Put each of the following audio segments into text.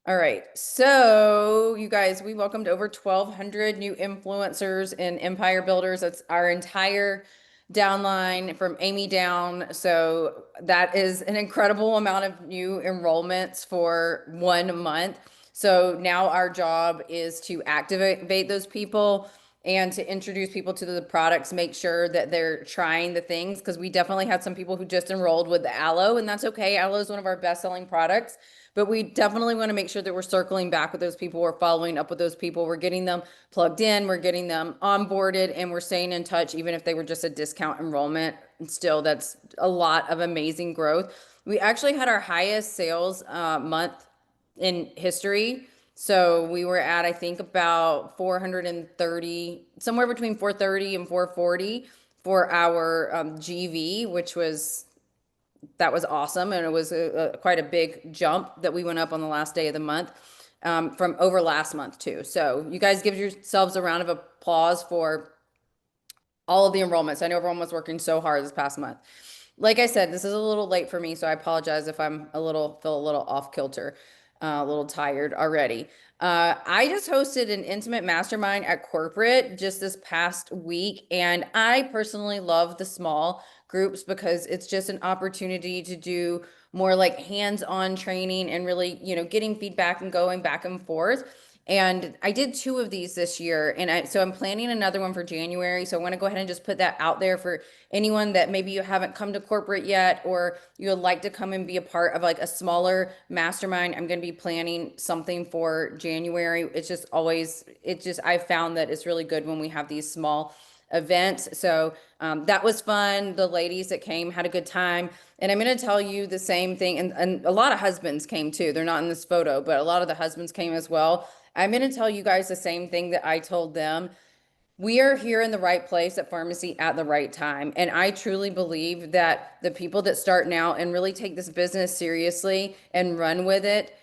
All right. So, you guys, we welcomed over 1,200 new influencers and empire builders. That's our entire downline from Amy down. So, that is an incredible amount of new enrollments for 1 month. So, now our job is to activate those people and to introduce people to the products, make sure that they're trying the things. Because we definitely had some people who just enrolled with the aloe, and that's okay. Aloe is one of our best selling products. But we definitely want to make sure that we're circling back with those people. We're following up with those people. We're getting them plugged in. We're getting them onboarded, and we're staying in touch, even if they were just a discount enrollment. And still, that's a lot of amazing growth. We actually had our highest sales month in history. So we were at, I think, about 430, somewhere between 430 and 440 for our GV, which was that was awesome. And it was quite a big jump that we went up on the last day of the month from over last month, too. So you guys give yourselves a round of applause for all of the enrollments. I know everyone was working so hard this past month. Like I said, this is a little late for me, so I apologize if I'm feel a little off kilter, a little tired already. I just hosted an intimate mastermind at corporate just this past week, and I personally love the small groups because it's just an opportunity to do more like hands-on training and really, getting feedback and going back and forth. And I did two of these this year, and so I'm planning another one for January. So I want to go ahead and just put that out there for anyone that maybe you haven't come to corporate yet, or you would like to come and be a part of like a smaller mastermind. I'm going to be planning something for January. I found that it's really good when we have these small events. So that was fun. The ladies that came had a good time. And I'm going to tell you the same thing. And a lot of husbands came too. They're not in this photo, but a lot of the husbands came as well. I'm going to tell you guys the same thing that I told them. We are here in the right place at pharmacy at the right time. And I truly believe that the people that start now and really take this business seriously and run with it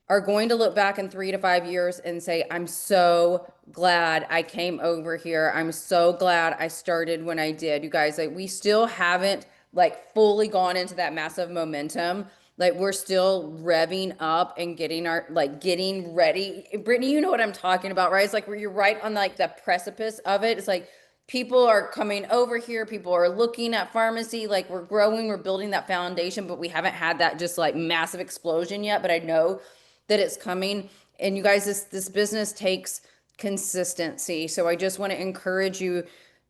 are going to look back in 3 to 5 years and say, I'm so glad I came over here. I'm so glad I started when I did. You guys, like, we still haven't like fully gone into that massive momentum. Like, we're still revving up and getting ready. Brittney, you know what I'm talking about, right? It's like where you're right on like the precipice of it. It's like people are coming over here, people are looking at pharmacy, like we're growing, we're building that foundation, but we haven't had that just like massive explosion yet. But I know that it's coming. And you guys, this business takes consistency. So I just want to encourage you.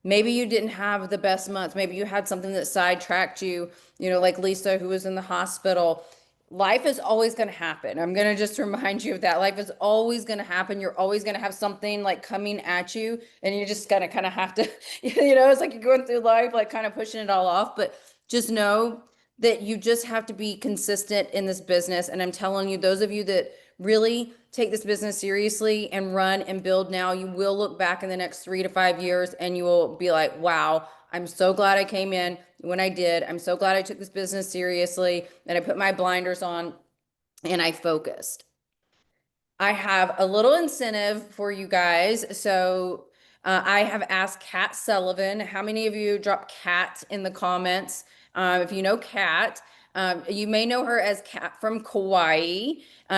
Maybe you didn't have the best month. Maybe you had something that sidetracked you, like Lisa, who was in the hospital. Life is always going to happen. I'm going to just remind you of that. Life is always going to happen. You're always going to have something like coming at you, and you're just going to kind of have to, it's like you're going through life, like kind of pushing it all off. But just know that you just have to be consistent in this business. And I'm telling you, those of you that really take this business seriously and run and build now, you will look back in the next 3 to 5 years and you will be like, wow, I'm so glad I came in when I did. I'm so glad I took this business seriously and I put my blinders on and I focused. I have a little incentive for you guys. So I have asked Kat Sullivan. How many of you drop Kat in the comments? If you know Kat, you may know her as Kat from Kauai.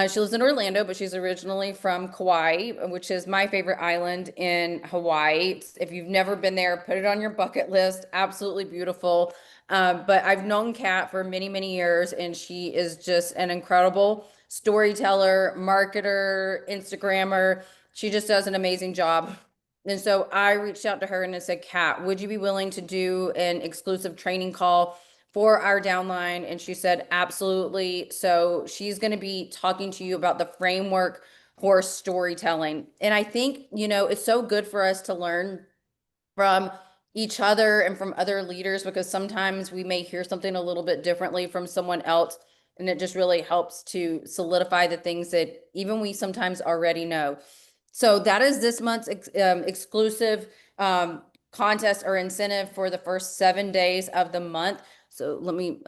She lives in Orlando, but she's originally from Kauai, which is my favorite island in Hawaii. If you've never been there, put it on your bucket list. Absolutely beautiful. But I've known Kat for many, many years, and she is just an incredible storyteller, marketer, Instagrammer. She just does an amazing job. And so I reached out to her and I said, Kat, would you be willing to do an exclusive training call for our downline? And she said, absolutely. So she's going to be talking to you about the framework for storytelling. And I think, it's so good for us to learn from each other and from other leaders, because sometimes we may hear something a little bit differently from someone else. And it just really helps to solidify the things that even we sometimes already know. So that is this month's exclusive contest or incentive for the first 7 days of the month. So let me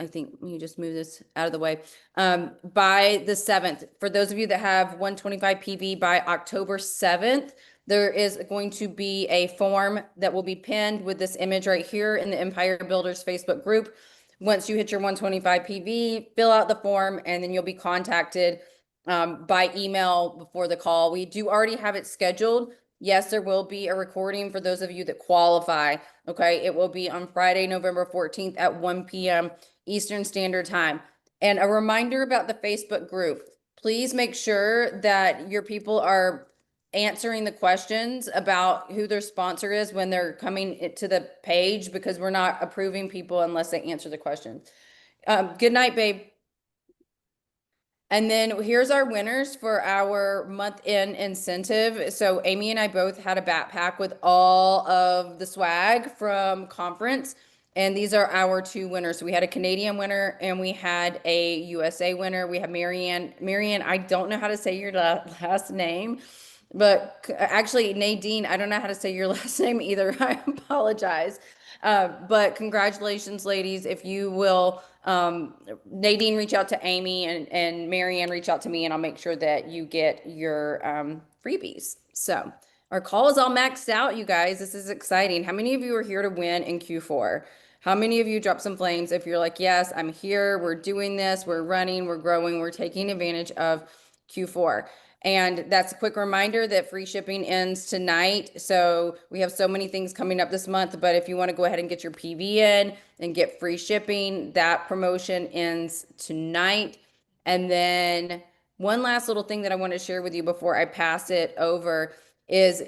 just move this out of the way. By the 7th, for those of you that have 125 PV by October 7th, there is going to be a form that will be pinned with this image right here in the Empire Builders Facebook group. Once you hit your 125 PV, fill out the form, and then you'll be contacted by email before the call. We do already have it scheduled. Yes, there will be a recording for those of you that qualify. Okay, it will be on Friday, November 14th at 1 p.m. Eastern Standard Time. And a reminder about the Facebook group. Please make sure that your people are answering the questions about who their sponsor is when they're coming to the page, because we're not approving people unless they answer the question. Good night, babe. And then here's our winners for our month-end incentive. So Amy and I both had a backpack with all of the swag from conference. And these are our two winners. So we had a Canadian winner and we had a USA winner. We have Marianne. Marianne, I don't know how to say your last name, but actually Nadine, I don't know how to say your last name either. I apologize. But congratulations, ladies. If you will, Nadine, reach out to Amy, and Marianne, reach out to me, and I'll make sure that you get your freebies. So our call is all maxed out, you guys. This is exciting. How many of you are here to win in Q4? How many of you drop some flames if you're like, yes, I'm here, we're doing this, we're running, we're growing, we're taking advantage of Q4. And that's a quick reminder that free shipping ends tonight. So we have so many things coming up this month, but if you want to go ahead and get your PV in and get free shipping, that promotion ends tonight. And then one last little thing that I want to share with you before I pass it over is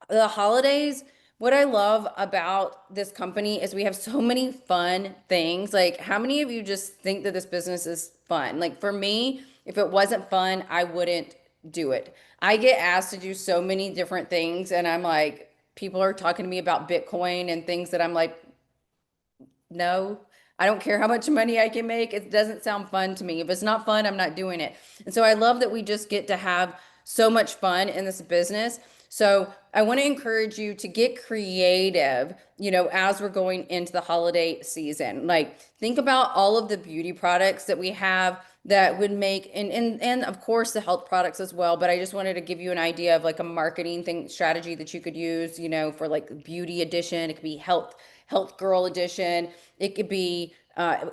the holidays. What I love about this company is we have so many fun things. Like, how many of you just think that this business is fun? Like, for me, if it wasn't fun, I wouldn't do it. I get asked to do so many different things, and I'm like, people are talking to me about Bitcoin and things that I'm like, no, I don't care how much money I can make. It doesn't sound fun to me. If it's not fun, I'm not doing it. And so I love that we just get to have so much fun in this business. So I want to encourage you to get creative, as we're going into the holiday season. Like, think about all of the beauty products that we have that would make, and of course the health products as well. But I just wanted to give you an idea of like a marketing thing strategy that you could use, for like beauty edition. It could be health girl edition. It could be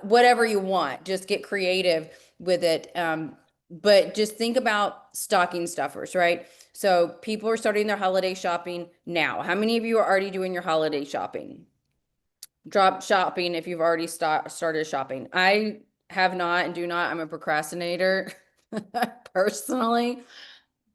whatever you want. Just get creative with it. But just think about stocking stuffers, right? So people are starting their holiday shopping now. How many of you are already doing your holiday shopping? Drop shopping if you've already started shopping. I have not and do not. I'm a procrastinator personally.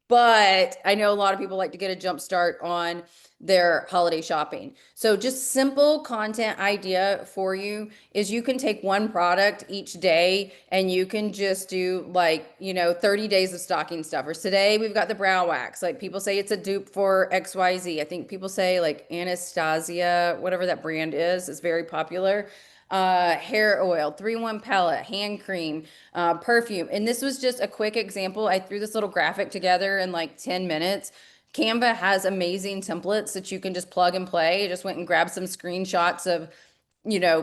But I know a lot of people like to get a jump start on their holiday shopping. So just simple content idea for you is you can take one product each day and you can just do like, 30 days of stocking stuffers. Today we've got the brow wax. Like, people say it's a dupe for XYZ. I think people say like Anastasia, whatever that brand is very popular. Hair oil, 3-in-1 pellet, hand cream, perfume. And this was just a quick example. I threw this little graphic together in like 10 minutes. Canva has amazing templates that you can just plug and play. I just went and grabbed some screenshots of,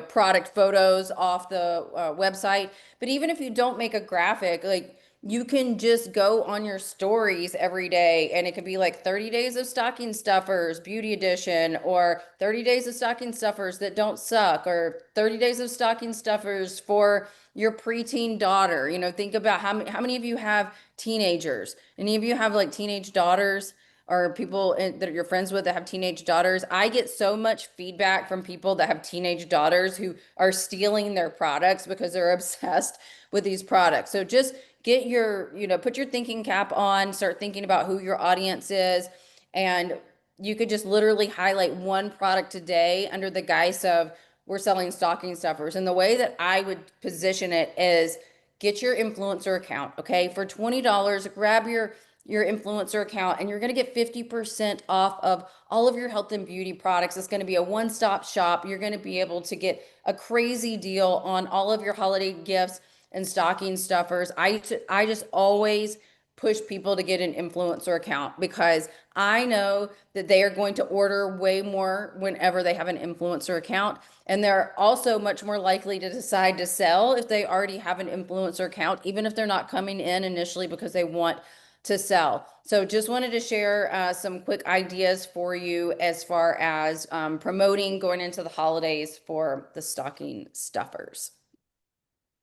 product photos off the website. But even if you don't make a graphic, like, you can just go on your stories every day and it could be like 30 days of stocking stuffers, beauty edition, or 30 days of stocking stuffers that don't suck, or 30 days of stocking stuffers for your preteen daughter. Think about how many of you have teenagers? Any of you have like teenage daughters? Or people that you're friends with that have teenage daughters? I get so much feedback from people that have teenage daughters who are stealing their products because they're obsessed with these products. So just get your, put your thinking cap on, start thinking about who your audience is, and you could just literally highlight one product a day under the guise of, we're selling stocking stuffers. And the way that I would position it is, get your influencer account, okay? For $20, grab your influencer account and you're going to get 50% off of all of your health and beauty products. It's going to be a one-stop shop. You're going to be able to get a crazy deal on all of your holiday gifts and stocking stuffers. I just always push people to get an influencer account because I know that they are going to order way more whenever they have an influencer account. And they're also much more likely to decide to sell if they already have an influencer account, even if they're not coming in initially because they want to sell. So just wanted to share some quick ideas for you as far as promoting going into the holidays for the stocking stuffers.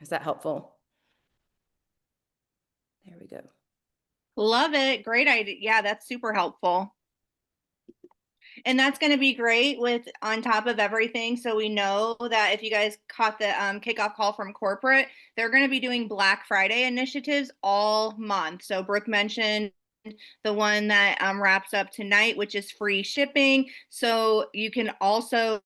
Is that helpful? There we go. Love it. Great idea. Yeah, that's super helpful. And that's going to be great with on top of everything. So we know that if you guys caught the kickoff call from corporate, they're going to be doing Black Friday initiatives all month. So Brooke mentioned the one that wraps up tonight, which is free shipping. So you can also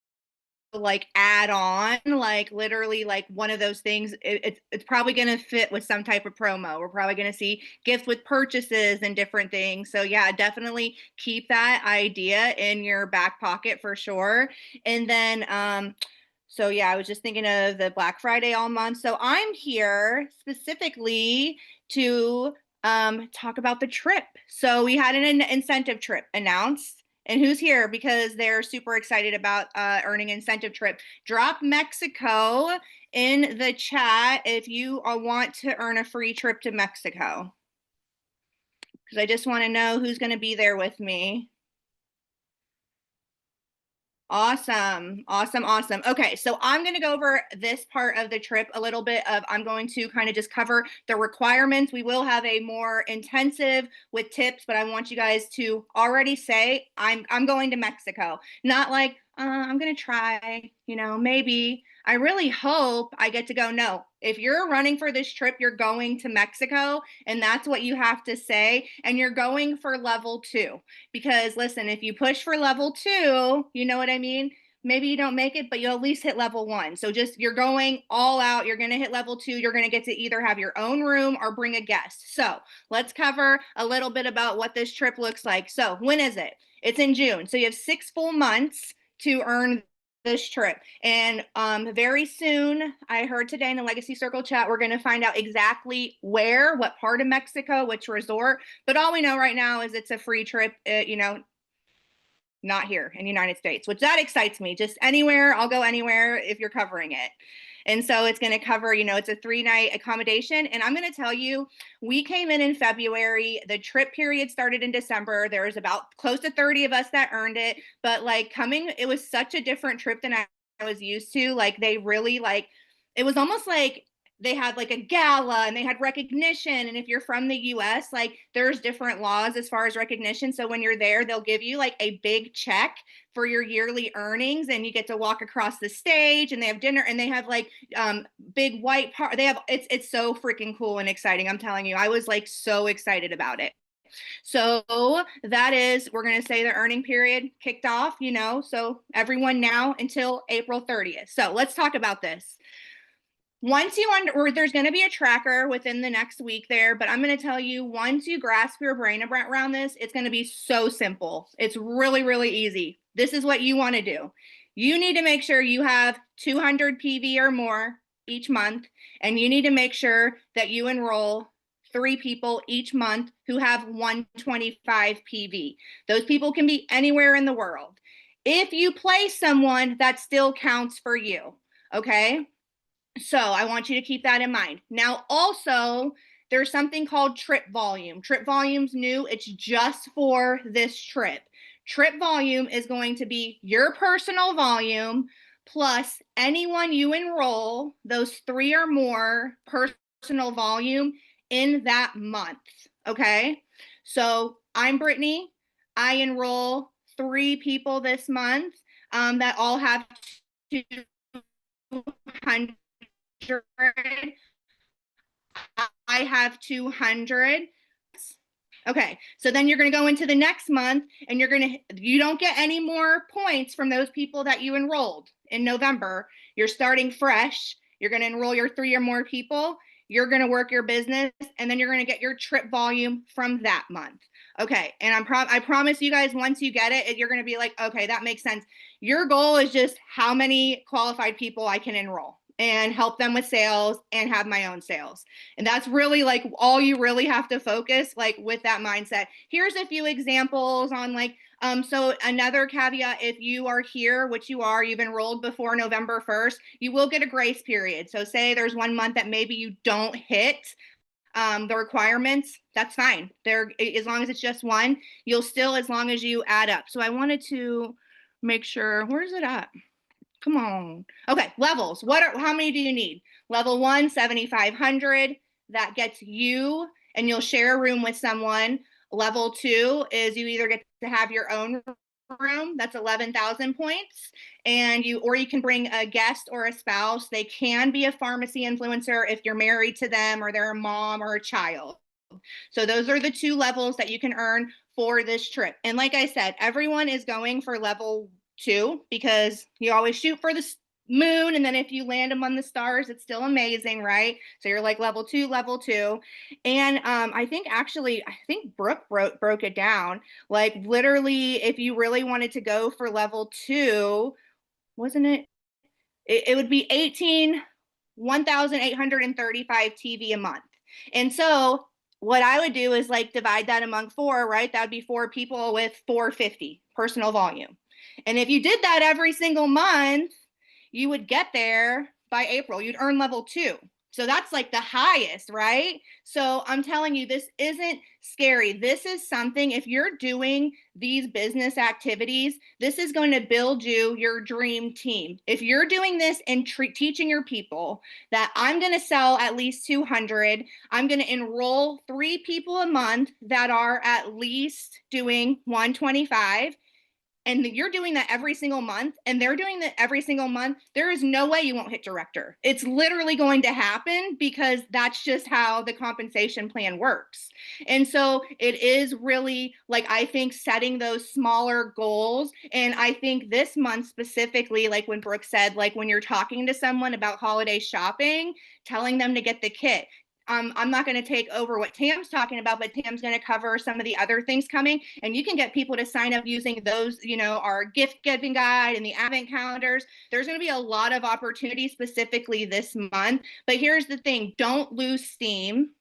like add on like literally like one of those things. It's probably going to fit with some type of promo. We're probably going to see gifts with purchases and different things. So yeah, definitely keep that idea in your back pocket for sure. And then so yeah, I was just thinking of the Black Friday all month. So I'm here specifically to talk about the trip. So we had an incentive trip announced. And who's here because they're super excited about earning incentive trip? Drop Mexico in the chat if you want to earn a free trip to Mexico. Because I just want to know who's going to be there with me. Awesome. Awesome. Awesome. Okay. So I'm going to go over this part of the trip a little bit of, I'm going to kind of just cover the requirements. We will have a more intensive with tips, but I want you guys to already say, I'm going to Mexico. Not like, I'm going to try, you know, maybe. I really hope I get to go. No, if you're running for this trip, you're going to Mexico and that's what you have to say. And you're going for level 2. Because listen, if you push for level 2, you know what I mean? Maybe you don't make it, but you'll at least hit level 1. So just you're going all out. You're going to hit level 2. You're going to get to either have your own room or bring a guest. So let's cover a little bit about what this trip looks like. So when is it? It's in June. So you have 6 full months to earn this trip. And very soon, I heard today in the Legacy Circle chat, we're going to find out exactly where, what part of Mexico, which resort. But all we know right now is it's a free trip, you know, not here in the United States, which that excites me. Just anywhere, I'll go anywhere if you're covering it. And so it's going to cover, you know, it's a 3-night accommodation. And I'm going to tell you, we came in February. The trip period started in December. There was about close to 30 of us that earned it. But like coming, it was such a different trip than I was used to. Like they really like, it was almost like they had like a gala and they had recognition. And if you're from the US, like there's different laws as far as recognition. So when you're there, they'll give you like a big check for your yearly earnings and you get to walk across the stage and they have dinner and they have like big white they have it's so freaking cool and exciting. I'm telling you, I was like so excited about it. So that is, we're going to say the earning period kicked off, you know, so everyone now until April 30th. So let's talk about this. Once you or there's going to be a tracker within the next week there, but I'm going to tell you, once you grasp your brain around this, it's going to be so simple. It's really, really easy. This is what you want to do. You need to make sure you have 200 PV or more each month, and you need to make sure that you enroll 3 people each month who have 125 PV. Those people can be anywhere in the world. If you play someone, that still counts for you, okay? So I want you to keep that in mind. Now, also, there's something called trip volume. Trip volume's new. It's just for this trip. Trip volume is going to be your personal volume plus anyone you enroll, those 3 or more personal volume in that month. Okay. So I'm Brittney. I enroll 3 people this month that all have 200. I have 200. Okay, so then you're going to go into the next month and you don't get any more points from those people that you enrolled in November. You're starting fresh. You're going to enroll your 3 or more people. You're going to work your business and then you're going to get your trip volume from that month. Okay, and I promise you guys, once you get it, you're going to be like, okay, that makes sense. Your goal is just how many qualified people I can enroll and help them with sales and have my own sales. And that's really like all you really have to focus like with that mindset. Here's a few examples on like, so another caveat, if you are here, which you are, you've enrolled before November 1st, you will get a grace period. So say there's 1 month that maybe you don't hit the requirements, that's fine. There, as long as it's just one, you'll still, as long as you add up. So I wanted to make sure, where's it at? Come on. Okay, levels. How many do you need? Level 1, 7,500. That gets you and you'll share a room with someone. Level 2 is you either get to have your own room, that's 11,000 points, and you can bring a guest or a spouse. They can be a pharmacy influencer if you're married to them or they're a mom or a child. So those are the 2 levels that you can earn for this trip. And like I said, everyone is going for level 2 because you always shoot for the moon, and then if you land them on the stars, it's still amazing, right? So you're like level 2, level 2. And I think Brooke broke it down. Like literally, if you really wanted to go for level 2, wasn't it? It would be 1,835 TV a month. And so what I would do is like divide that among 4, right? That would be 4 people with 450 personal volume. And if you did that every single month, you would get there by April. You'd earn level 2. So that's like the highest, right? So I'm telling you, this isn't scary. This is something, if you're doing these business activities, this is going to build you your dream team. If you're doing this and teaching your people that I'm going to sell at least 200, I'm going to enroll 3 people a month that are at least doing 125, and you're doing that every single month, and they're doing that every single month, there is no way you won't hit director. It's literally going to happen because that's just how the compensation plan works. And so it is really like, I think setting those smaller goals. And I think this month specifically, like when Brooke said, like when you're talking to someone about holiday shopping, telling them to get the kit. I'm not going to take over what Tam's talking about, but Tam's going to cover some of the other things coming. And you can get people to sign up using those, our gift giving guide and the advent calendars. There's going to be a lot of opportunities specifically this month. But here's the thing, don't lose steam.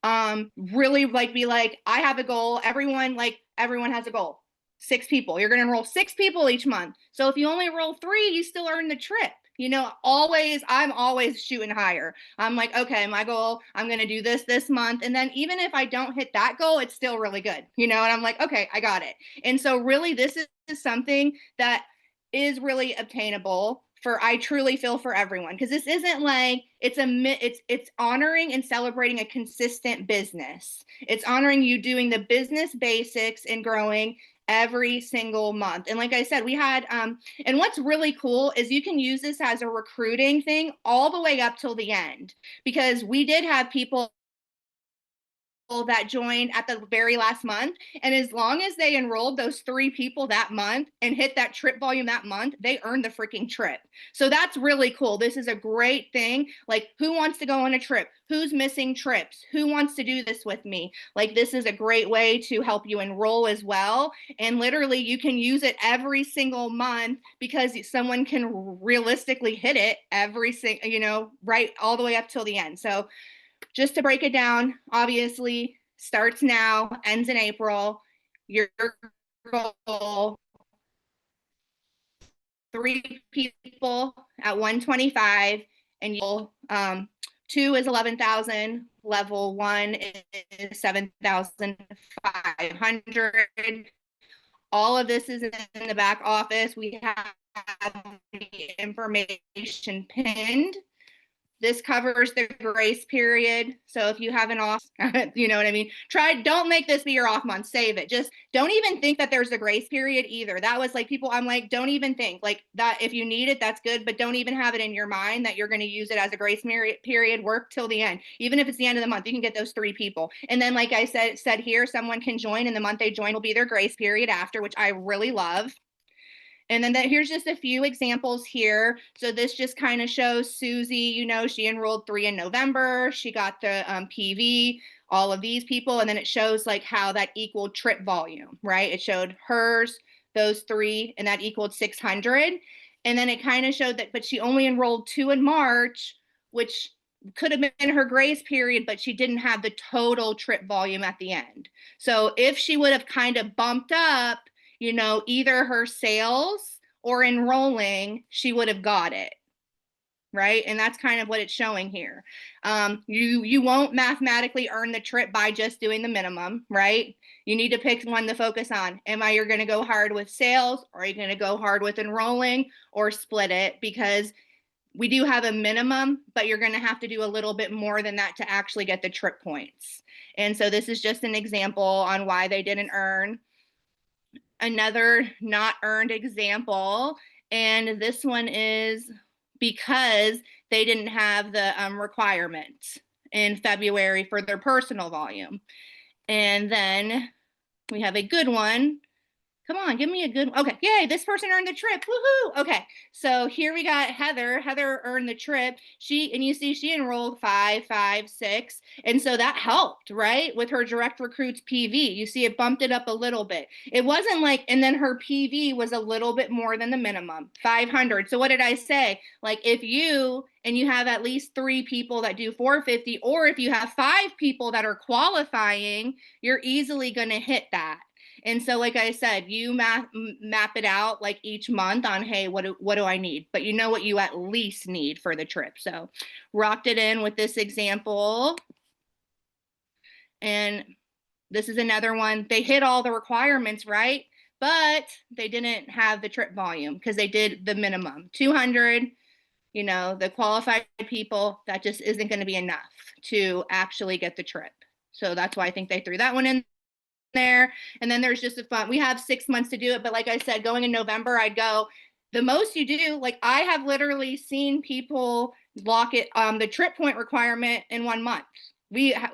Really be like, I have a goal. Everyone has a goal. 6 people. You're going to enroll 6 people each month. So if you only enroll 3, you still earn the trip. I'm always shooting higher. I'm like, okay, my goal, I'm going to do this month. And then even if I don't hit that goal, it's still really good, and I'm like, okay, I got it. And so really, this is something that is really obtainable I truly feel for everyone, because this isn't like it's honoring and celebrating a consistent business. It's honoring you doing the business basics and growing every single month. And like I said, we had and what's really cool is you can use this as a recruiting thing all the way up till the end, because we did have people that joined at the very last month, and as long as they enrolled those 3 people that month and hit that trip volume that month, they earned the freaking trip. So that's really cool. This is a great thing. Like, who wants to go on a trip? Who's missing trips? Who wants to do this with me? Like, this is a great way to help you enroll as well. And literally you can use it every single month, because someone can realistically hit it every single, right all the way up till the end. So just to break it down, obviously starts now, ends in April. Your goal, 3 people at 125, and you'll 2 is 11,000. Level 1 is 7,500. All of this is in the back office. We have the information pinned. This covers the grace period. So if you have an off, you know what I mean? Don't make this be your off month, save it. Just don't even think that there's a grace period either. That was like people, I'm like, don't even think like that. If you need it, that's good, but don't even have it in your mind that you're going to use it as a grace period. Work till the end. Even if it's the end of the month, you can get those 3 people. And then, like I said here, someone can join, and the month they join will be their grace period after, which I really love. And then here's just a few examples here. So this just kind of shows Susie, she enrolled 3 in November. She got the PV, all of these people. And then it shows like how that equaled trip volume, right? It showed hers, those 3, and that equaled 600. And then it kind of showed that, but she only enrolled 2 in March, which could have been her grace period, but she didn't have the total trip volume at the end. So if she would have kind of bumped up, either her sales or enrolling, she would have got it, right? And that's kind of what it's showing here. You won't mathematically earn the trip by just doing the minimum, right? You need to pick one to focus on. You're going to go hard with sales, or are you going to go hard with enrolling, or split it? Because we do have a minimum, but you're going to have to do a little bit more than that to actually get the trip points. And so this is just an example on why they didn't earn. Another not earned example, and this one is because they didn't have the requirement in February for their personal volume. And then we have a good one. Come on, give me a good one. Okay, yay, this person earned the trip. Woohoo! Okay, so here we got Heather. Heather earned the trip. And you see she enrolled 5, 5, 6. And so that helped, right? With her direct recruits PV. You see it bumped it up a little bit. It wasn't like, and then her PV was a little bit more than the minimum, 500. So what did I say? Like if you have at least 3 people that do 450, or if you have 5 people that are qualifying, you're easily going to hit that. And so, like I said, you map it out like each month on, hey, what do I need? But you know what you at least need for the trip. So rocked it in with this example. And this is another one. They hit all the requirements, right? But they didn't have the trip volume because they did the minimum 200. You know, the qualified people, that just isn't going to be enough to actually get the trip. So that's why I think they threw that one in there. And then there's just a fun, we have 6 months to do it. But like I said, going in November, I'd go, the most you do, like I have literally seen people lock it, the trip point requirement in 1 month.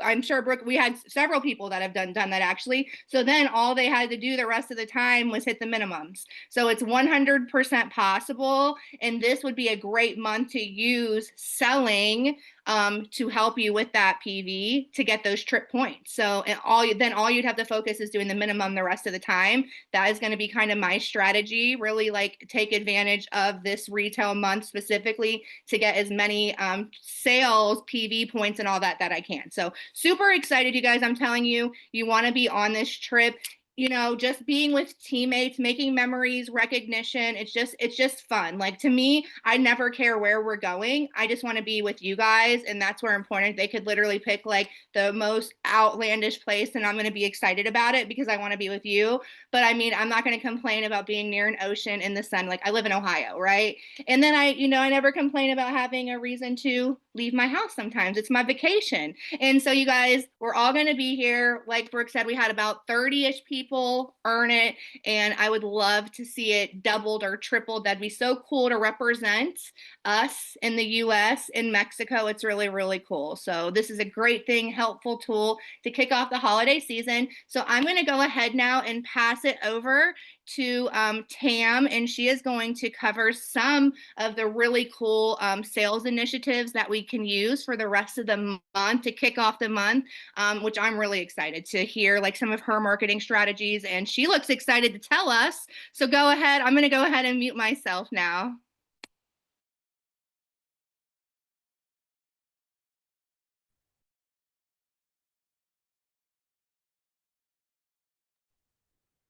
I'm sure, Brooke, we had several people that have done that actually. So then all they had to do the rest of the time was hit the minimums. So it's 100% possible. And this would be a great month to use selling to help you with that PV to get those trip points. So and all you'd have to focus is doing the minimum the rest of the time. That is going to be kind of my strategy, really like take advantage of this retail month specifically to get as many sales, PV points and all that I can. So super excited, you guys. I'm telling you, you want to be on this trip. You know, just being with teammates, making memories, recognition. It's just fun. Like to me, I never care where we're going. I just want to be with you guys. And that's where important. They could literally pick like the most outlandish place and I'm going to be excited about it because I want to be with you. But I mean, I'm not going to complain about being near an ocean in the sun. Like I live in Ohio, right? And then I never complain about having a reason to leave my house sometimes. It's my vacation. And so you guys, we're all going to be here. Like Brooke said, we had about 30-ish people earn it. And I would love to see it doubled or tripled. That'd be so cool to represent us in the US, in Mexico. It's really, really cool. So this is a great thing, helpful tool to kick off the holiday season. So I'm going to go ahead now and pass it over to Tam, and she is going to cover some of the really cool sales initiatives that we can use for the rest of the month to kick off the month, which I'm really excited to hear like some of her marketing strategies, and she looks excited to tell us. So go ahead. I'm going to go ahead and mute myself now.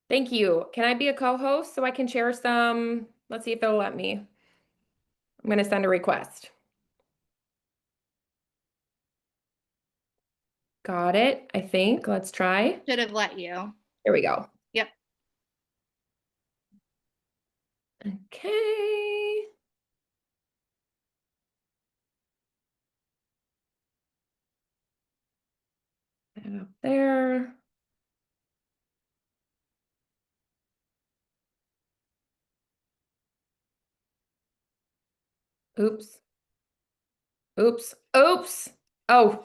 Thank you. Can I be a co-host so I can share some? Let's see if they'll let me. I'm going to send a request. Got it, I think. Let's try. Should have let you. Here we go. Yep. Okay. And up there. Oops. Oops. Oops. Oh,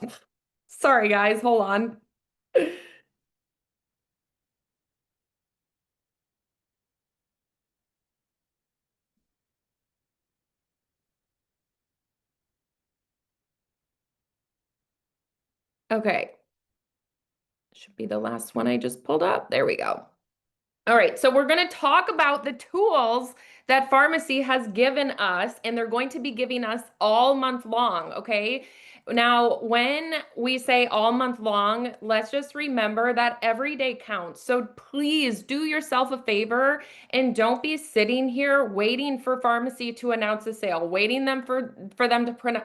sorry, guys. Hold on. Okay. Should be the last one I just pulled up. There we go. All right, so we're going to talk about the tools that pharmacy has given us, and they're going to be giving us all month long, okay? Now, when we say all month long, let's just remember that every day counts. So please do yourself a favor and don't be sitting here waiting for pharmacy to announce a sale, waiting for them to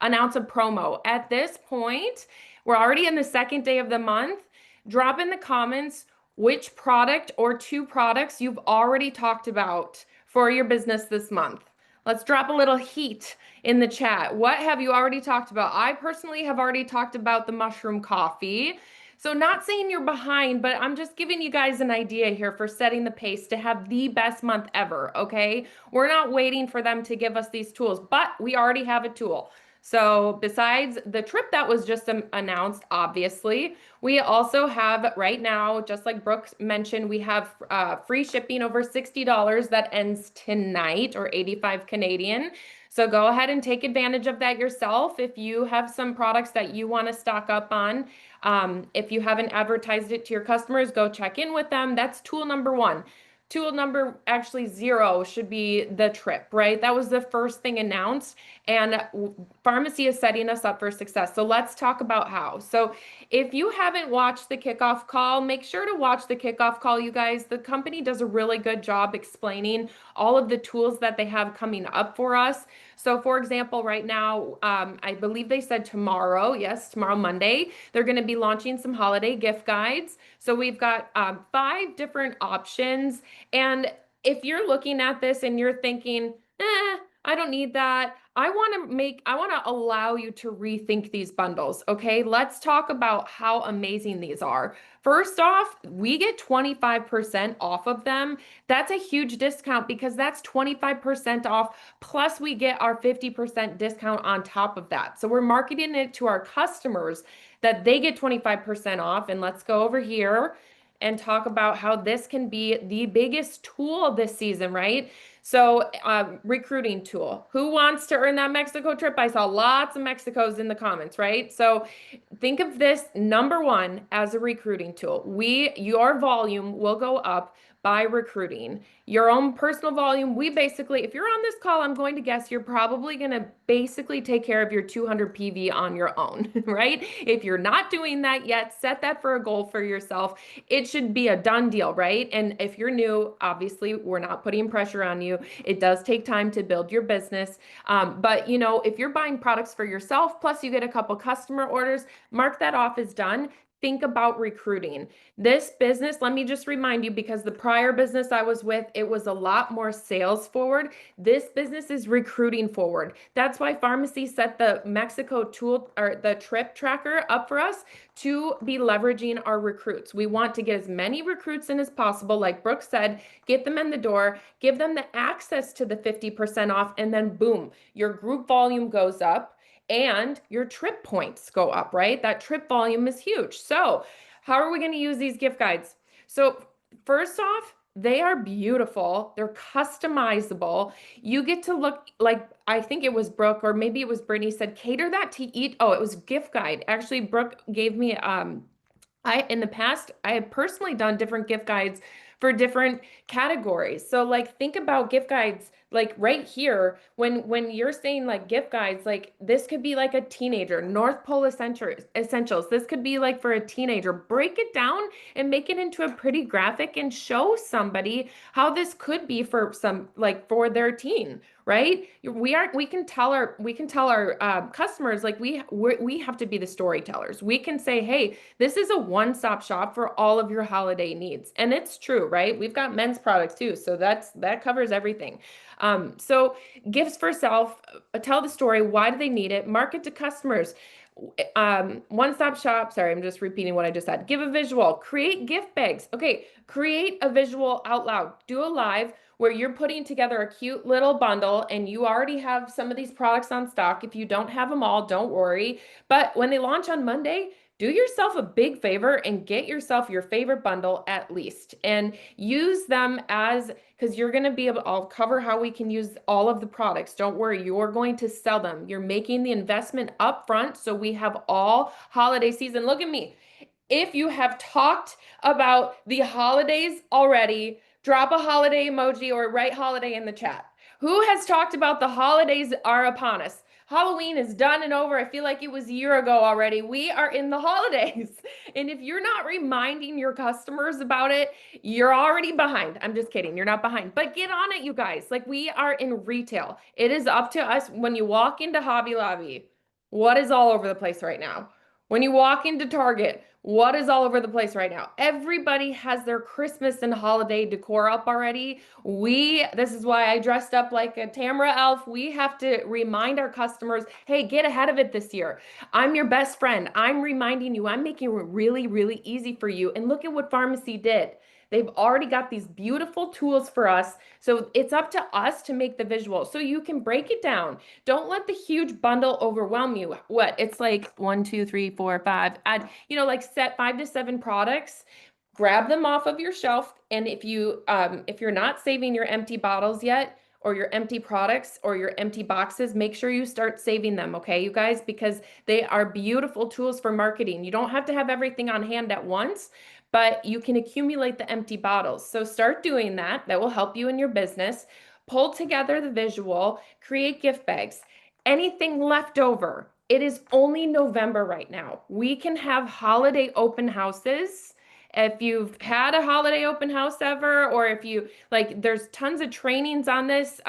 announce a promo. At this point, we're already in the second day of the month. Drop in the comments which product or 2 products you've already talked about for your business this month. Let's drop a little heat in the chat. What have you already talked about? I personally have already talked about the mushroom coffee. So not saying you're behind, but I'm just giving you guys an idea here for setting the pace to have the best month ever, okay? We're not waiting for them to give us these tools, but we already have a tool. So besides the trip that was just announced, obviously, we also have right now, just like Brooke mentioned, we have free shipping over $60 that ends tonight, or 85 Canadian. So go ahead and take advantage of that yourself if you have some products that you want to stock up on. If you haven't advertised it to your customers, go check in with them. That's tool number one. Tool number actually 0 should be the trip, right? That was the first thing announced, and pharmacy is setting us up for success. So let's talk about how. So if you haven't watched the kickoff call, make sure to watch the kickoff call, you guys. The company does a really good job explaining all of the tools that they have coming up for us. So for example, right now, I believe they said tomorrow, yes, tomorrow, Monday, they're going to be launching some holiday gift guides. So we've got 5 different options. And if you're looking at this and you're thinking, I don't need that. I want to allow you to rethink these bundles. Okay. Let's talk about how amazing these are. First off, we get 25% off of them. That's a huge discount because that's 25% off. Plus we get our 50% discount on top of that. So we're marketing it to our customers that they get 25% off. And let's go over here and talk about how this can be the biggest tool this season, right? So, recruiting tool. Who wants to earn that Mexico trip? I saw lots of Mexicos in the comments, right? So, think of this number one as a recruiting tool. Your volume will go up by recruiting. Your own personal volume, we basically, if you're on this call, I'm going to guess you're probably going to basically take care of your 200 PV on your own, right? If you're not doing that yet, set that for a goal for yourself. It should be a done deal, right? And if you're new, obviously, we're not putting pressure on you. It does take time to build your business. But if you're buying products for yourself, plus you get a couple customer orders, mark that off as done. Think about recruiting. This business, let me just remind you, because the prior business I was with, it was a lot more sales forward. This business is recruiting forward. That's why pharmacy set the Mexico tool or the trip tracker up for us to be leveraging our recruits. We want to get as many recruits in as possible. Like Brooke said, get them in the door, give them the access to the 50% off, and then boom, your group volume goes up and your trip points go up, right? That trip volume is huge. So how are we going to use these gift guides? So first off, they are beautiful. They're customizable. You get to look like, I think it was Brooke or maybe it was Brittney said, cater that to eat. Oh, it was gift guide. Actually, Brooke gave me, in the past, I have personally done different gift guides for different categories. So like think about gift guides like right here when you're saying like gift guides, like this could be like a teenager, North Pole essentials. This could be like for a teenager. Break it down and make it into a pretty graphic and show somebody how this could be for some like for their teen, right? We can tell our customers like we have to be the storytellers. We can say, hey, this is a one-stop shop for all of your holiday needs, and it's true, right? We've got men's products too, so that covers everything. So gifts for self, tell the story. Why do they need it? Market to customers. One-stop shop. Sorry, I'm just repeating what I just said. Give a visual. Create gift bags. Okay, create a visual out loud. Do a live where you're putting together a cute little bundle and you already have some of these products on stock. If you don't have them all, don't worry. But when they launch on Monday, do yourself a big favor and get yourself your favorite bundle at least and use them as because you're going to be able, I'll cover how we can use all of the products. Don't worry, you're going to sell them. You're making the investment up front. So we have all holiday season. Look at me. If you have talked about the holidays already, drop a holiday emoji or write holiday in the chat. Who has talked about the holidays are upon us? Halloween is done and over. I feel like it was a year ago already. We are in the holidays. And if you're not reminding your customers about it, you're already behind. I'm just kidding. You're not behind. But get on it, you guys. Like we are in retail. It is up to us when you walk into Hobby Lobby. What is all over the place right now? When you walk into Target, what is all over the place right now? Everybody has their Christmas and holiday decor up already. This is why I dressed up like a Tamara elf. We have to remind our customers, hey, get ahead of it this year. I'm your best friend. I'm reminding you, I'm making it really, really easy for you. And look at what pharmacy did. They've already got these beautiful tools for us. So it's up to us to make the visual. So you can break it down. Don't let the huge bundle overwhelm you. What? It's like 1, 2, 3, 4, 5. Add, like set 5 to 7 products. Grab them off of your shelf. And if you're not saving your empty bottles yet, or your empty products or your empty boxes, make sure you start saving them, okay, you guys, because they are beautiful tools for marketing. You don't have to have everything on hand at once, but you can accumulate the empty bottles. So start doing that. That will help you in your business. Pull together the visual, create gift bags. Anything left over, it is only November right now. We can have holiday open houses. If you've had a holiday open house ever, or if you there's tons of trainings on this.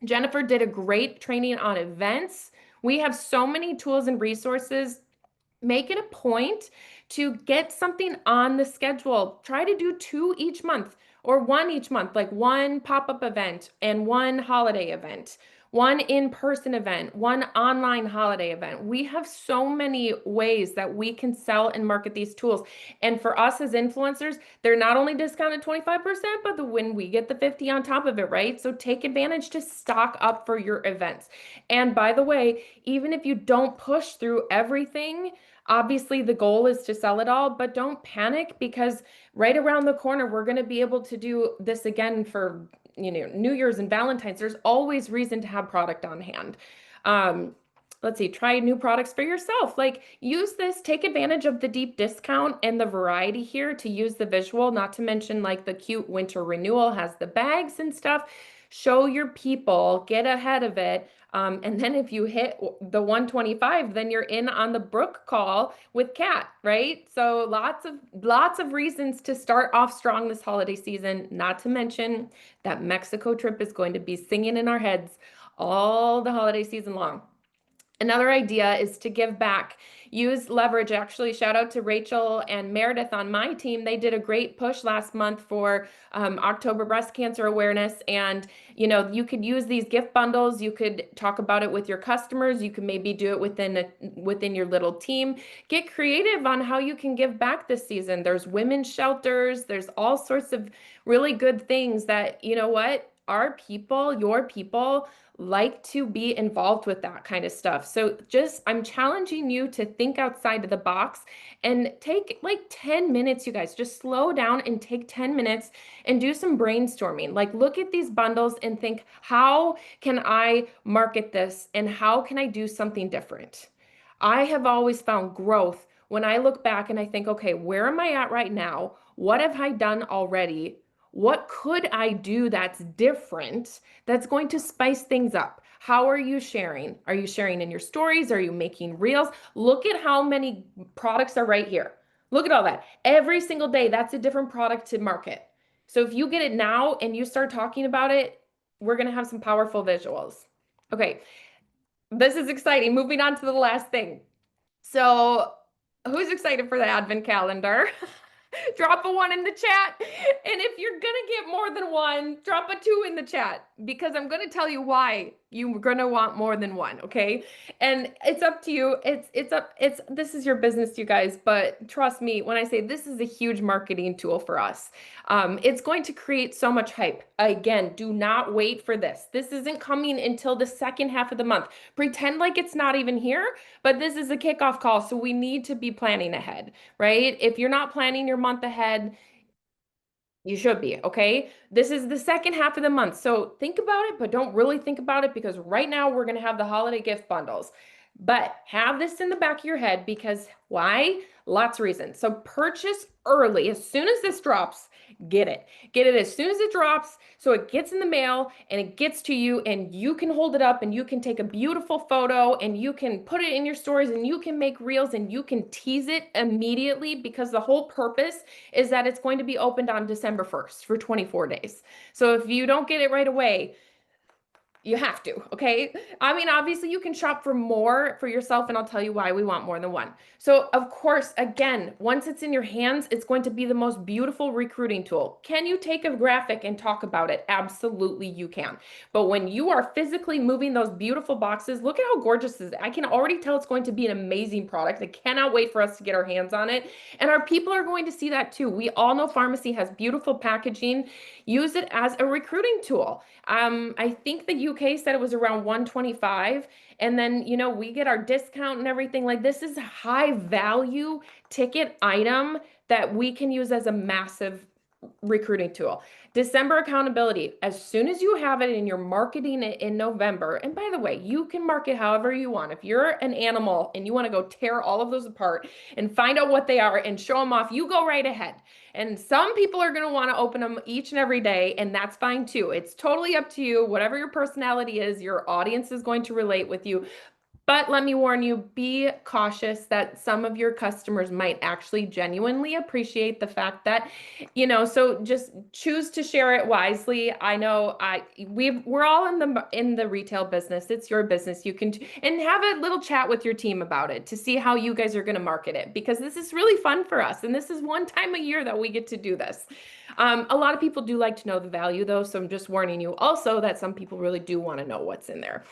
Jennifer did a great training on events. We have so many tools and resources. Make it a point to get something on the schedule. Try to do 2 each month or 1 each month, like 1 pop-up event and 1 holiday event, 1 in-person event, 1 online holiday event. We have so many ways that we can sell and market these tools. And for us as influencers, they're not only discounted 25%, but when we get the 50 on top of it, right? So take advantage to stock up for your events. And by the way, even if you don't push through everything, obviously, the goal is to sell it all, but don't panic because right around the corner, we're going to be able to do this again for, New Year's and Valentine's. There's always reason to have product on hand. Let's see, try new products for yourself. Use this, take advantage of the deep discount and the variety here to use the visual, not to mention the cute winter renewal has the bags and stuff. Show your people, get ahead of it. And then if you hit the 125, then you're in on the Brooke call with Kat, right? So lots of reasons to start off strong this holiday season, not to mention that Mexico trip is going to be singing in our heads all the holiday season long. Another idea is to give back. Use leverage. Actually, shout out to Rachel and Meredith on my team. They did a great push last month for October breast cancer awareness. And, you could use these gift bundles. You could talk about it with your customers. You could maybe do it within your little team. Get creative on how you can give back this season. There's women's shelters. There's all sorts of really good things that, our people, your people, like to be involved with that kind of stuff. So I'm challenging you to think outside of the box and take 10 minutes, you guys. Just slow down and take 10 minutes and do some brainstorming. Look at these bundles and think, how can I market this and how can I do something different? I have always found growth when I look back and I think, okay, where am I at right now? What have I done already? What could I do that's different, that's going to spice things up? How are you sharing? Are you sharing in your stories? Are you making reels? Look at how many products are right here. Look at all that. Every single day, that's a different product to market. So if you get it now and you start talking about it, we're going to have some powerful visuals. Okay, this is exciting. Moving on to the last thing. So who's excited for the advent calendar? Drop a 1 in the chat. And if you're going to get more than 1, drop a 2 in the chat because I'm going to tell you why you're going to want more than 1. Okay. And it's up to you. This is your business, you guys, but trust me when I say this is a huge marketing tool for us. It's going to create so much hype. Again, do not wait for this. This isn't coming until the second half of the month. Pretend like it's not even here, but this is a kickoff call. So we need to be planning ahead, right? If you're not planning your month ahead, you should be, okay? This is the second half of the month. So think about it, but don't really think about it because right now we're going to have the holiday gift bundles. But have this in the back of your head because why? Lots of reasons. So purchase early. As soon as this drops, get it. Get it as soon as it drops so it gets in the mail and it gets to you and you can hold it up and you can take a beautiful photo and you can put it in your stories and you can make reels and you can tease it immediately because the whole purpose is that it's going to be opened on December 1st for 24 days. So if you don't get it right away, You have to, okay? I mean, obviously you can shop for more for yourself, and I'll tell you why we want more than one. So, of course, again, once it's in your hands, it's going to be the most beautiful recruiting tool. Can you take a graphic and talk about it? Absolutely, you can. But when you are physically moving those beautiful boxes, look at how gorgeous this is. I can already tell it's going to be an amazing product. I cannot wait for us to get our hands on it. And our people are going to see that too. We all know pharmacy has beautiful packaging. Use it as a recruiting tool. I think the UK said it was around 125. And then, you know, we get our discount and everything. Like, this is a high value ticket item that we can use as a massive recruiting tool. December accountability. As soon as you have it and you're marketing it in November, and by the way, you can market however you want. If you're an animal and you want to go tear all of those apart and find out what they are and show them off, you go right ahead. And some people are going to want to open them each and every day, and that's fine too. It's totally up to you. Whatever your personality is, your audience is going to relate with you. But let me warn you, be cautious that some of your customers might actually genuinely appreciate the fact that, you know, so just choose to share it wisely. I know we're all in the retail business. It's your business. You can and have a little chat with your team about it to see how you guys are going to market it, because this is really fun for us. And this is one time a year that we get to do this. A lot of people do like to know the value though. So I'm just warning you also that some people really do want to know what's in there.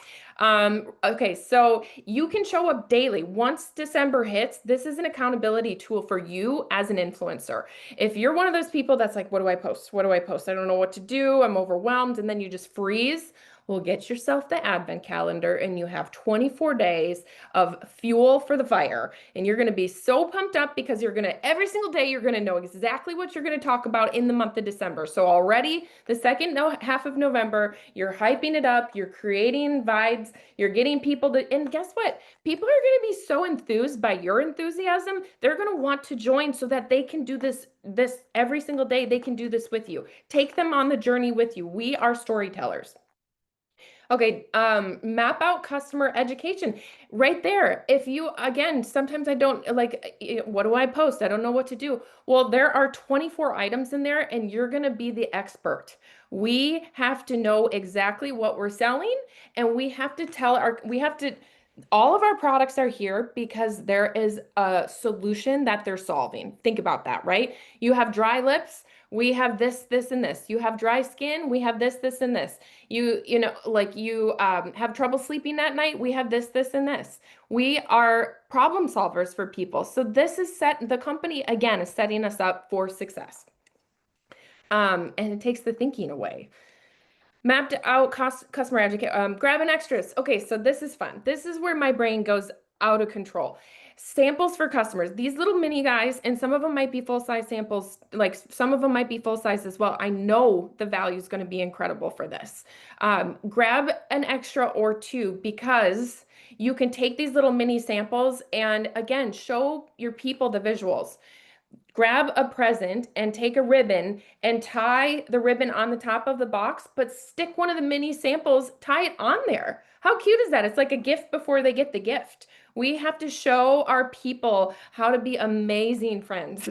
Okay, so you can show up daily. Once December hits, this is an accountability tool for you as an influencer. If you're one of those people that's like, what do I post? What do I post? I don't know what to do. I'm overwhelmed. And then you just freeze. Well, get yourself the advent calendar and you have 24 days of fuel for the fire. And you're going to be so pumped up because you're going to, every single day, you're going to know exactly what you're going to talk about in the month of December. So already the second half of November, you're hyping it up, you're creating vibes, you're getting people to, and guess what? People are going to be so enthused by your enthusiasm. They're going to want to join so that they can do this every single day. They can do this with you. Take them on the journey with you. We are storytellers. Okay, map out customer education right there. If you, again, sometimes I don't like, what do I post? I don't know what to do. Well, there are 24 items in there and you're going to be the expert. We have to know exactly what we're selling, and we have to all of our products are here because there is a solution that they're solving. Think about that, right? You have dry lips. We have this, and this. You have dry skin. We have this, and this. You know, like you have trouble sleeping at night. We have this, and this. We are problem solvers for people. So this is the company, again, is setting us up for success. And it takes the thinking away. Mapped out customer educate, grabbing extras. Okay, so this is fun. This is where my brain goes out of control. Samples for customers. These little mini guys, and some of them might be full-size samples, like some of them might be full-size as well. I know the value is going to be incredible for this. Grab an extra or two, because you can take these little mini samples and again, show your people the visuals. Grab a present and take a ribbon and tie the ribbon on the top of the box, but stick one of the mini samples, tie it on there. How cute is that? It's like a gift before they get the gift. We have to show our people how to be amazing friends.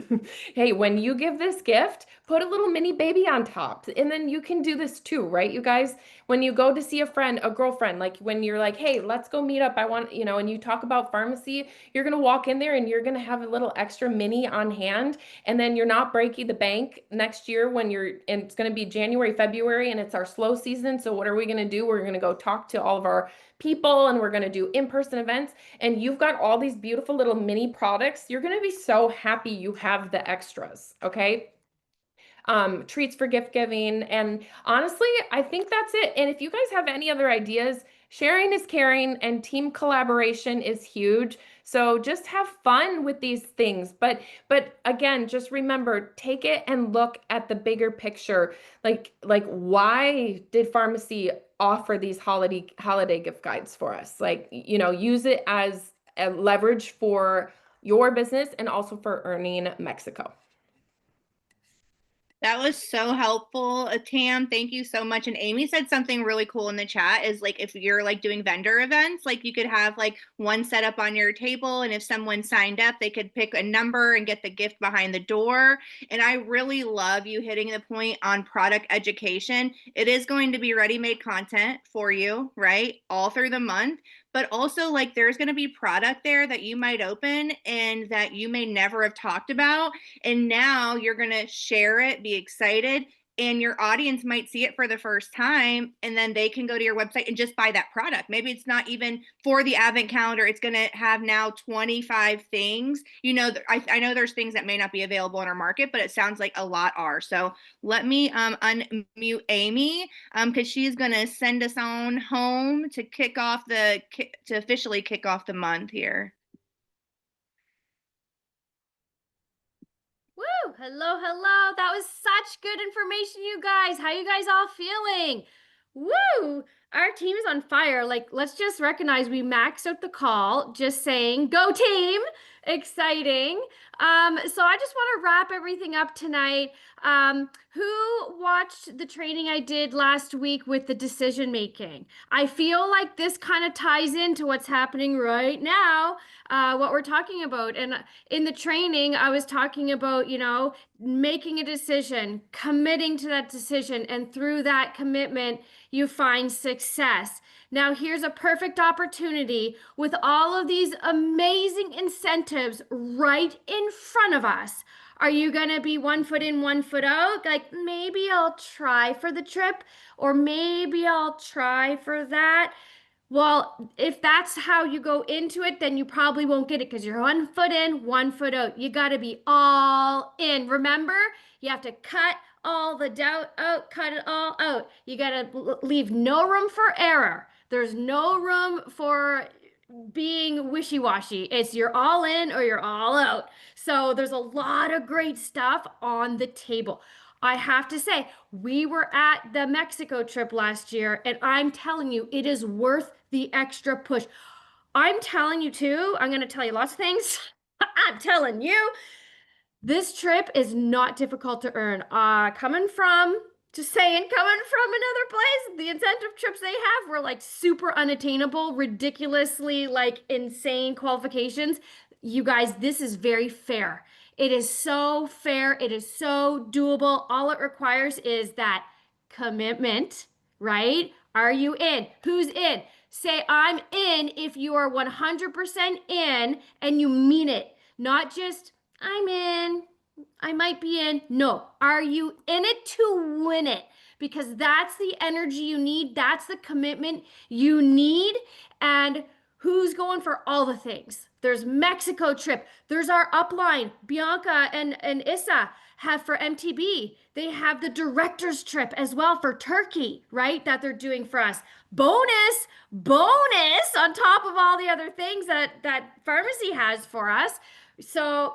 Hey, when you give this gift, put a little mini baby on top. And then you can do this too, right, you guys? When you go to see a friend, a girlfriend, like when you're like, hey, let's go meet up. I want, you know, and you talk about pharmacy, you're going to walk in there and you're going to have a little extra mini on hand. And then you're not breaking the bank next year when and it's going to be January, February, and it's our slow season. So what are we going to do? We're going to go talk to all of our people and we're going to do in-person events. And you've got all these beautiful little mini products. You're going to be so happy you have the extras. Okay. Treats for gift giving. And honestly, I think that's it. And if you guys have any other ideas, sharing is caring and team collaboration is huge. So just have fun with these things. But again, just remember, take it and look at the bigger picture. Like why did pharmacy offer these holiday gift guides for us? Like, you know, use it as a leverage for your business and also for earning Mexico. That was so helpful, Tam. Thank you so much. And Amy said something really cool in the chat is like if you're like doing vendor events, like you could have like one set up on your table, and if someone signed up, they could pick a number and get the gift behind the door. And I really love you hitting the point on product education. It is going to be ready-made content for you, right? All through the month. But also, like, there's going to be product there that you might open and that you may never have talked about, and now you're going to share it, be excited, and your audience might see it for the first time, and then they can go to your website and just buy that product. Maybe it's not even for the advent calendar. It's going to have now 25 things. You know, I know there's things that may not be available in our market, but it sounds like a lot are. So let me unmute Amy because she's going to send us on home to to officially kick off the month here. Woo! Hello, hello. That was such good information, you guys. How you guys all feeling? Woo! Our team is on fire. Like, let's just recognize we maxed out the call. Just saying, go team! Exciting. So I just want to wrap everything up tonight. Who watched the training I did last week with the decision making? I feel like this kind of ties into what's happening right now, what we're talking about. And in the training, I was talking about, making a decision, committing to that decision, and through that commitment, you find success. Now, here's a perfect opportunity with all of these amazing incentives right in front of us. Are you going to be 1 foot in, 1 foot out? Like, maybe I'll try for the trip, or maybe I'll try for that. Well, if that's how you go into it, then you probably won't get it because you're 1 foot in, 1 foot out. You got to be all in. Remember, you have to cut all the doubt out, cut it all out. You got to leave no room for error. There's no room for being wishy-washy. It's you're all in or you're all out. So there's a lot of great stuff on the table. I have to say, we were at the Mexico trip last year, and I'm telling you, it is worth the extra push. I'm telling you too, I'm going to tell you lots of things. I'm telling you, this trip is not difficult to earn. Coming from another place, the incentive trips they have were like super unattainable, ridiculously like insane qualifications. You guys, this is very fair. It is so fair. It is so doable. All it requires is that commitment, right? Are you in? Who's in? Say, I'm in if you are 100% in and you mean it, not just, I'm in. I might be in. No. Are you in it to win it? Because that's the energy you need. That's the commitment you need. And who's going for all the things? There's Mexico trip. There's our upline, Bianca and Issa have for MTB. They have the director's trip as well for Turkey, right? That they're doing for us. Bonus on top of all the other things that pharmacy has for us. So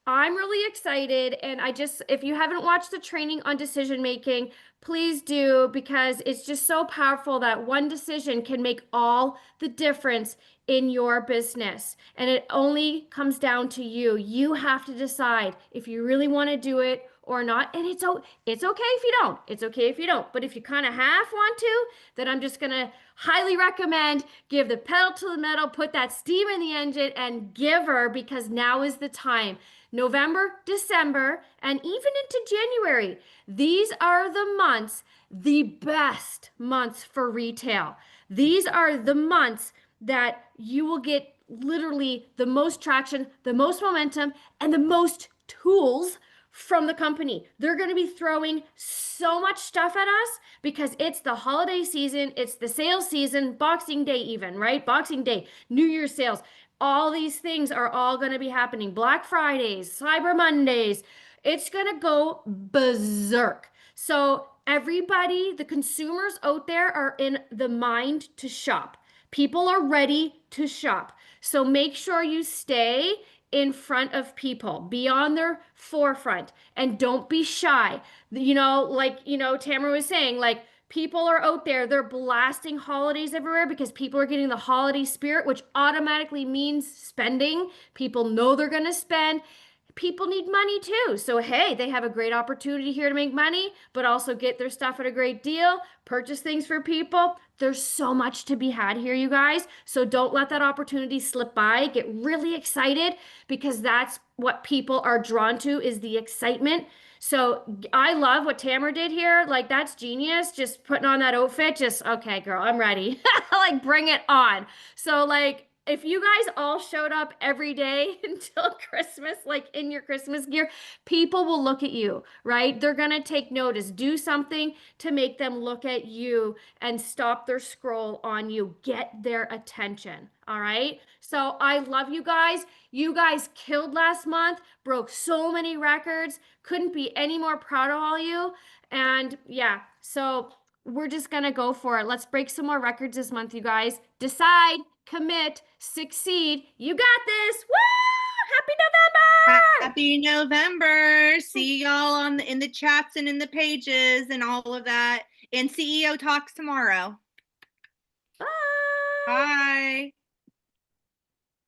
I'm really excited. And if you haven't watched the training on decision making, please do, because it's just so powerful that one decision can make all the difference in your business. And it only comes down to you. You have to decide if you really want to do it or not. And it's okay if you don't. It's okay if you don't. But if you kind of half want to, then I'm just going to highly recommend give the pedal to the metal, put that steam in the engine, and give her, because now is the time. November, December, and even into January. These are the months, the best months for retail. These are the months that you will get literally the most traction, the most momentum, and the most tools from the company. They're going to be throwing so much stuff at us because it's the holiday season, it's the sales season, Boxing Day even, right? Boxing Day, New Year's sales. All these things are all going to be happening. Black Fridays, Cyber Mondays. It's going to go berserk. So everybody, the consumers out there are in the mind to shop. People are ready to shop. So make sure you stay in front of people, be on their forefront, and don't be shy. Tamara was saying, like, people are out there, they're blasting holidays everywhere because people are getting the holiday spirit, which automatically means spending. People know they're going to spend. people need money too. So, hey, they have a great opportunity here to make money, but also get their stuff at a great deal, purchase things for people. There's so much to be had here, you guys. So, don't let that opportunity slip by. Get really excited because that's what people are drawn to is the excitement. So, I love what Tamara did here. Like, that's genius. Just putting on that outfit, just, okay, girl, I'm ready. Like, bring it on. So, like, if you guys all showed up every day until Christmas, like in your Christmas gear, people will look at you, right? They're going to take notice. Do something to make them look at you and stop their scroll on you. Get their attention. All right. So I love you guys. You guys killed last month, broke so many records. Couldn't be any more proud of all you. And yeah, so we're just going to go for it. Let's break some more records this month, you guys. Decide, commit, succeed. You got this. Woo! Happy November! Happy November. See y'all in the chats and in the pages and all of that. And CEO talks tomorrow. Bye. Bye.